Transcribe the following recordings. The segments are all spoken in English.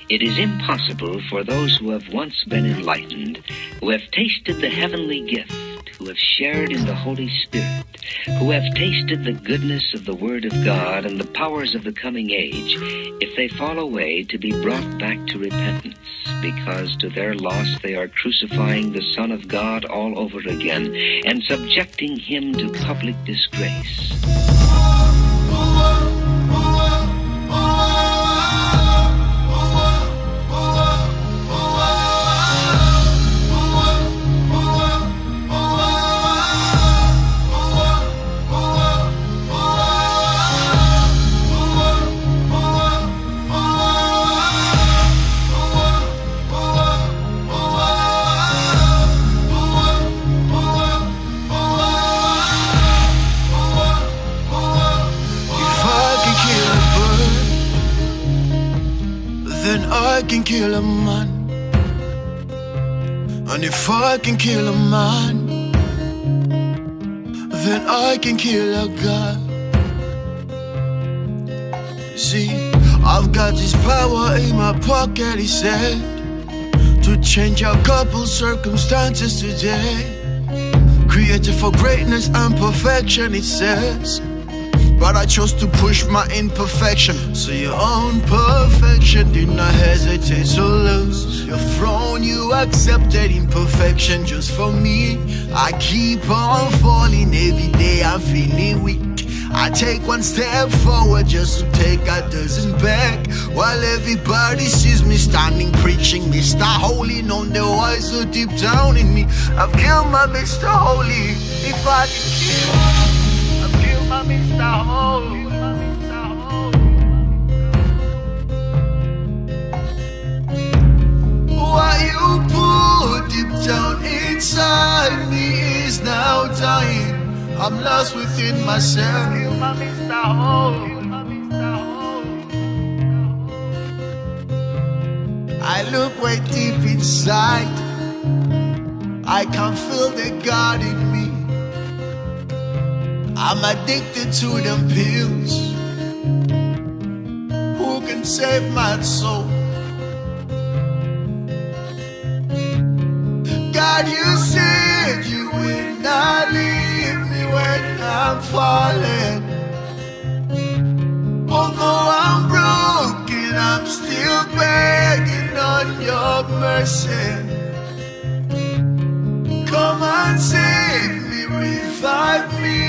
It is impossible for those who have once been enlightened, who have tasted the heavenly gift, who have shared in the Holy Spirit, who have tasted the goodness of the Word of God and the powers of the coming age, if they fall away, to be brought back to repentance, because to their loss they are crucifying the Son of God all over again and subjecting him to public disgrace. I can kill a man, and if I can kill a man, then I can kill a God. See, I've got this power in my pocket, he said, to change a couple circumstances today. Created for greatness and perfection, it says, but I chose to push my imperfection. So your own perfection did not hesitate to lose your throne. You accepted imperfection just for me. I keep on falling every day, I'm feeling weak. I take one step forward just to take a dozen back, while everybody sees me standing preaching Mr. Holy, knowing the voice so deep down in me. I've killed my Mr. Holy. If I can kill, I've killed my Mr. Holy. What you put deep down inside me is now dying. I'm lost within myself. Kill my Mr. Holy. I look way deep inside, I can feel the God in me. I'm addicted to them pills. Who can save my soul? God, you said you will not leave me when I'm falling. Although I'm broken, I'm still begging on your mercy. Come and save me, revive me,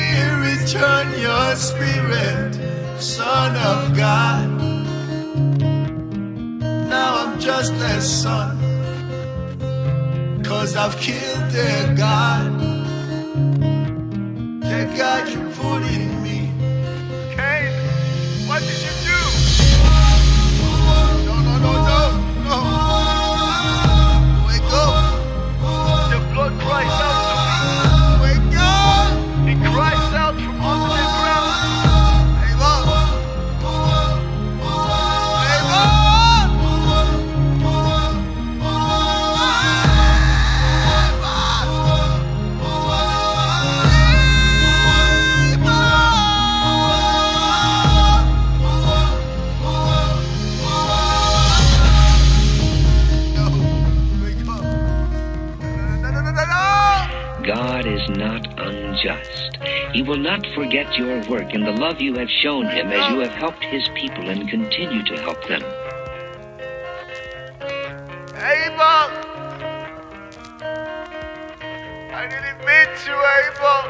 return your spirit, Son of God. Now I'm just a son, 'cause I've killed the God you put in me. Cain, what did you do? No. Wake up. The blood cries out to me. Wake up. It cries out from under the ground. Wake up. Wake up. God is not unjust. He will not forget your work and the love you have shown him as you have helped his people and continue to help them. Abel! I didn't mean to, Abel!